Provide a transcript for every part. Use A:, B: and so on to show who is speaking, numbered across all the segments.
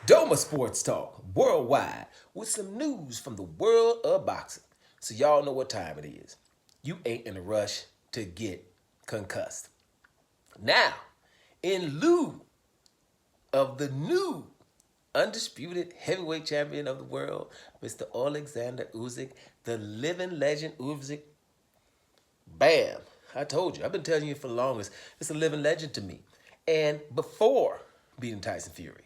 A: Doma Sports Talk worldwide with some news from the world of boxing. So y'all know what time it is. You ain't in a rush to get concussed. Now, in lieu of the new undisputed heavyweight champion of the world, Mr. Oleksandr Usyk, the living legend Usyk, bam, I told you, I've been telling you for the longest, it's a living legend to me. And before beating Tyson Fury,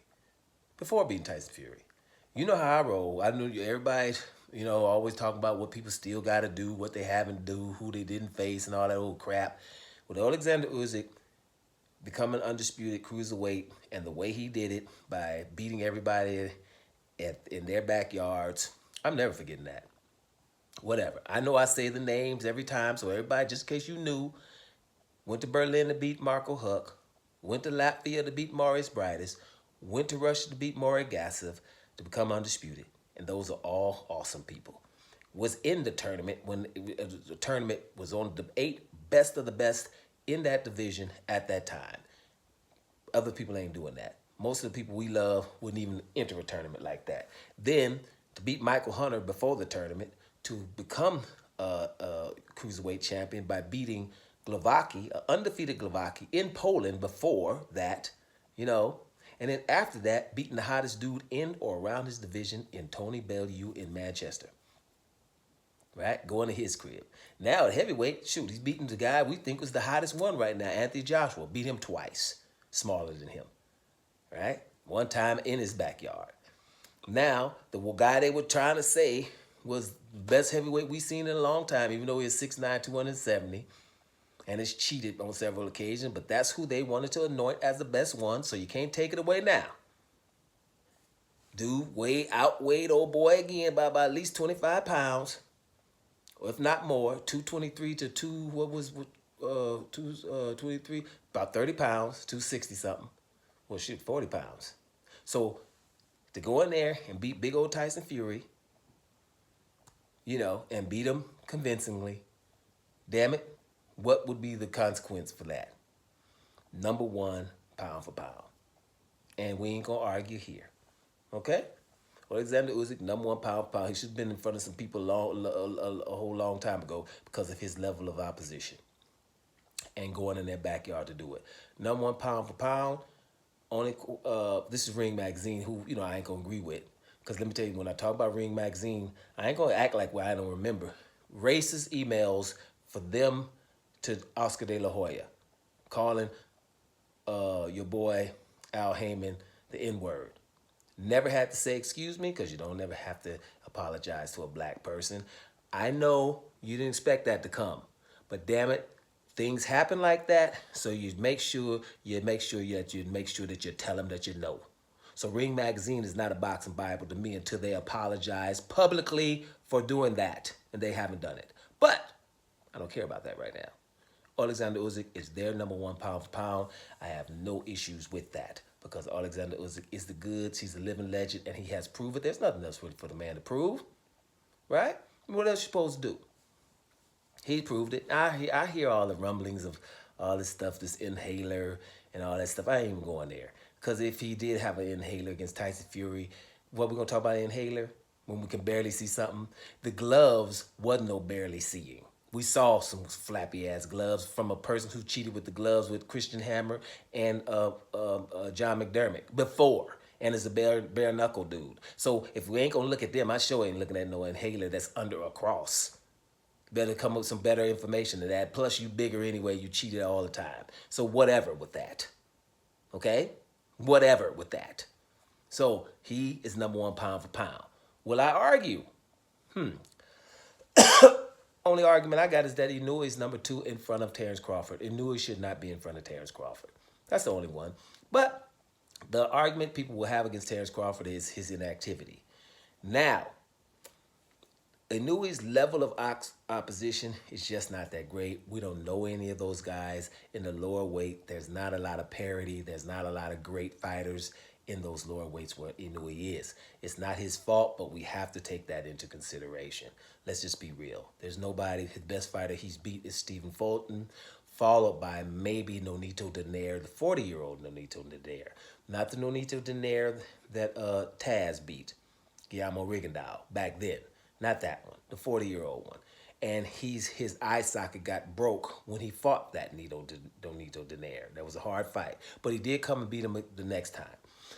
A: you know how I roll. I know everybody, always talking about what people still got to do, what they haven't do, who they didn't face, and all that old crap. With Oleksandr Usyk becoming undisputed cruiserweight, and the way he did it by beating everybody in their backyards, I'm never forgetting that. Whatever. I know I say the names every time, so everybody, just in case you knew, went to Berlin to beat Marco Huck, went to Latvia to beat Maurice Briedis, went to Russia to beat Mori Gasev to become undisputed. And those are all awesome people. Was in the tournament when the tournament was on the 8 best of the best in that division at that time. Other people ain't doing that. Most of the people we love wouldn't even enter a tournament like that. Then to beat Michael Hunter before the tournament, to become a cruiserweight champion by beating Glowacki, an undefeated Glowacki in Poland before that, and then after that, beating the hottest dude in or around his division in Tony Bellew in Manchester. Right? Going to his crib. Now at heavyweight, shoot, he's beating the guy we think was the hottest one right now, Anthony Joshua. Beat him twice. Smaller than him. Right? One time in his backyard. Now, the guy they were trying to say was the best heavyweight we've seen in a long time, even though he is 6'9", 270. And has cheated on several occasions, but that's who they wanted to anoint as the best one, so you can't take it away now. Dude outweighed old boy again by about at least 25 pounds, or if not more, 223 to 223, about 30 pounds, 260 something. Well, shit, 40 pounds. So to go in there and beat big old Tyson Fury, and beat him convincingly, damn it, what would be the consequence for that? Number one, pound for pound. And we ain't going to argue here. Okay? Oleksandr Usyk, number one, pound for pound. He should have been in front of some people a whole long time ago because of his level of opposition and going in their backyard to do it. Number one, pound for pound. Only this is Ring Magazine, who I ain't going to agree with. Because let me tell you, when I talk about Ring Magazine, I ain't going to act like I don't remember. Racist emails for them to Oscar De La Hoya, calling your boy Al Heyman the N-word. Never had to say excuse me, because you don't never have to apologize to a black person. I know you didn't expect that to come, but damn it, things happen like that, so you make sure that you tell them that you know. So Ring Magazine is not a boxing Bible to me until they apologize publicly for doing that, and they haven't done it. But I don't care about that right now. Oleksandr Usyk is their number one pound for pound. I have no issues with that because Oleksandr Usyk is the goods. He's a living legend, and he has proven there's nothing else for the man to prove, right? What else you supposed to do? He proved it. I hear all the rumblings of all this stuff, this inhaler and all that stuff. I ain't even going there because if he did have an inhaler against Tyson Fury, what we gonna talk about an inhaler when we can barely see something? The gloves wasn't no barely seeing. We saw some flappy ass gloves from a person who cheated with the gloves with Christian Hammer and John McDermott before, and is a bare knuckle dude. So if we ain't gonna look at them, I sure ain't looking at no inhaler that's under a cross. Better come up with some better information than that. Plus, you bigger anyway. You cheated all the time. So whatever with that. Okay? Whatever with that. So he is number one pound for pound. Will I argue? Only argument I got is that Inoue is number 2 in front of Terence Crawford. Inoue should not be in front of Terence Crawford. That's the only one. But the argument people will have against Terence Crawford is his inactivity. Now, Inoue's level of opposition is just not that great. We don't know any of those guys in the lower weight. There's not a lot of parity. There's not a lot of great fighters in those lower weights where Inoue is. It's not his fault, but we have to take that into consideration. Let's just be real. There's nobody. His best fighter he's beat is Stephen Fulton, followed by maybe Nonito Donaire, the 40-year-old Nonito Donaire. not the Nonito Donaire that Taz beat, Guillermo Rigondeaux, back then. Not that one, the 40-year-old one. And his eye socket got broke when he fought that Nonito Donaire. That was a hard fight. But he did come and beat him the next time.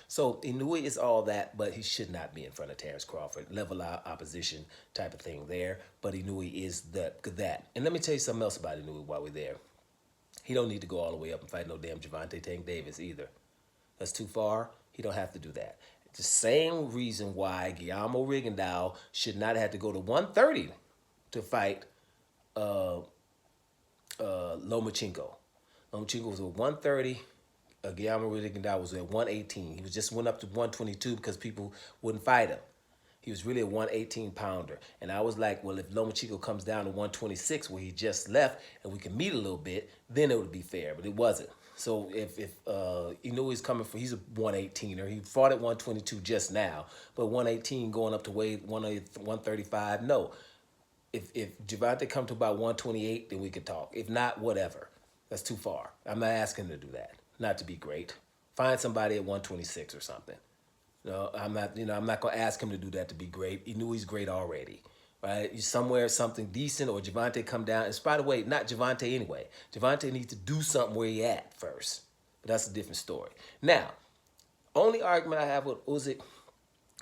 A: So Inoue is all that, but he should not be in front of Terence Crawford. Level opposition type of thing there. But Inoue is that. And let me tell you something else about Inoue while we're there. He don't need to go all the way up and fight no damn Gervonta Tank Davis either. That's too far. He don't have to do that. It's the same reason why Guillermo Rigondeaux should not have to go to 130 to fight Lomachenko. Lomachenko was at 130. Guillermo Rigondeaux was at 118. He was just went up to 122 because people wouldn't fight him. He was really a 118 pounder. And I was like, well, if Lomachenko comes down to 126 where he just left and we can meet a little bit, then it would be fair. But it wasn't. So if Inoue's coming for, he's a 118er. He fought at 122 just now. But 118 going up to weight 135, no. If Gervonta come to about 128, then we could talk. If not, whatever. That's too far. I'm not asking him to do that. Not to be great. Find somebody at 126 or something. No, I'm not going to ask him to do that to be great. He knew he's great already, right? Somewhere something decent, or Gervonta come down. And by the way, not Gervonta anyway. Gervonta needs to do something where he at first. But that's a different story. Now, only argument I have with Usyk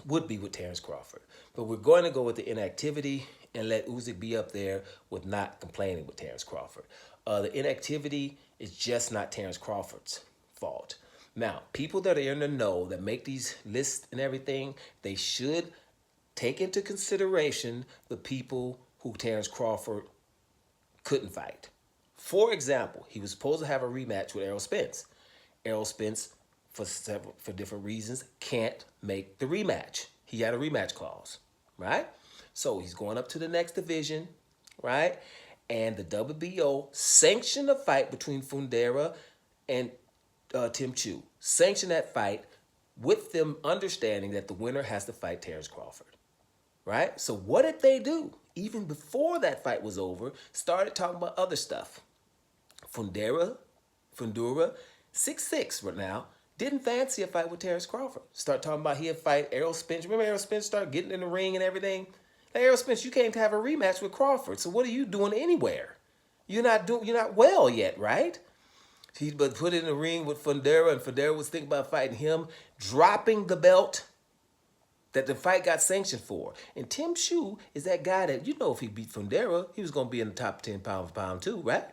A: would be with Terence Crawford. But we're going to go with the inactivity and let Usyk be up there with not complaining with Terence Crawford. The inactivity is just not Terence Crawford's fault. Now, people that are in the know that make these lists and everything, they should take into consideration the people who Terence Crawford couldn't fight. For example, he was supposed to have a rematch with Errol Spence. Errol Spence, for different reasons, can't make the rematch. He had a rematch clause, right? So he's going up to the next division, right? And the WBO sanctioned a fight between Fundera and Tim Chu. Sanctioned that fight with them understanding that the winner has to fight Terence Crawford, right? So what did they do? Even before that fight was over, started talking about other stuff. Fundera, 6'6" right now, didn't fancy a fight with Terence Crawford. Start talking about he'd fight Errol Spence. Remember Errol Spence started getting in the ring and everything? Like, Errol Spence, you can't have a rematch with Crawford. So what are you doing anywhere? You're not well yet, right? He but put in the ring with Fundera, and Fundera was thinking about fighting him, dropping the belt that the fight got sanctioned for. And Tim Chu is that guy that, if he beat Fundera, he was going to be in the top 10 pound for pound too, right?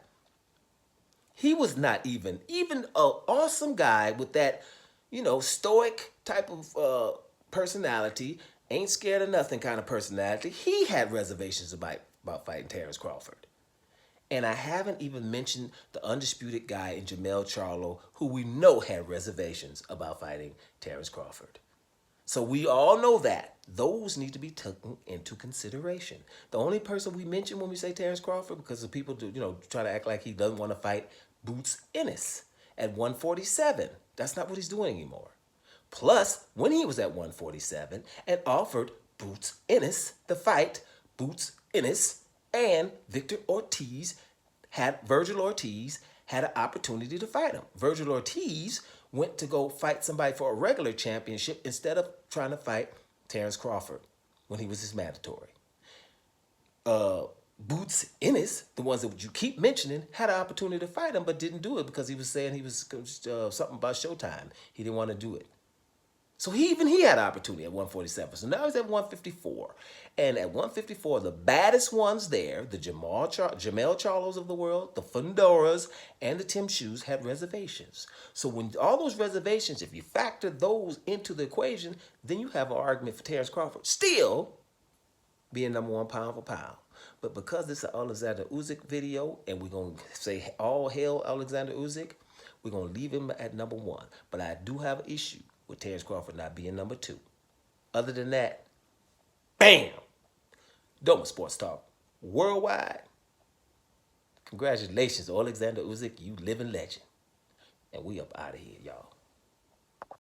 A: He was not even an awesome guy with that, stoic type of personality, ain't scared of nothing kind of personality. He had reservations about fighting Terence Crawford. And I haven't even mentioned the undisputed guy in Jermell Charlo, who we know had reservations about fighting Terence Crawford. So we all know that. Those need to be taken into consideration. The only person we mention when we say Terence Crawford, because the people try to act like he doesn't want to fight Boots Ennis at 147. That's not what he's doing anymore. Plus, when he was at 147 and offered Boots Ennis the fight, Boots Ennis and Virgil Ortiz had an opportunity to fight him. Virgil Ortiz went to go fight somebody for a regular championship instead of trying to fight Terence Crawford when he was his mandatory. Boots Ennis, the ones that you keep mentioning, had an opportunity to fight him but didn't do it because he was saying he was something about Showtime. He didn't want to do it. So he had an opportunity at 147. So now he's at 154. And at 154, the baddest ones there, the Jermell Charlos of the world, the Fundoras, and the Tim Chus had reservations. So when all those reservations, if you factor those into the equation, then you have an argument for Terence Crawford still being number one pound for pound. But because this is an Oleksandr Usyk video, and we're going to say all hail Oleksandr Usyk, we're going to leave him at number one. But I do have an issue with Terence Crawford not being number two. Other than that, bam! Doma Sports Talk worldwide. Congratulations, Oleksandr Usyk, you living legend. And we up out of here, y'all.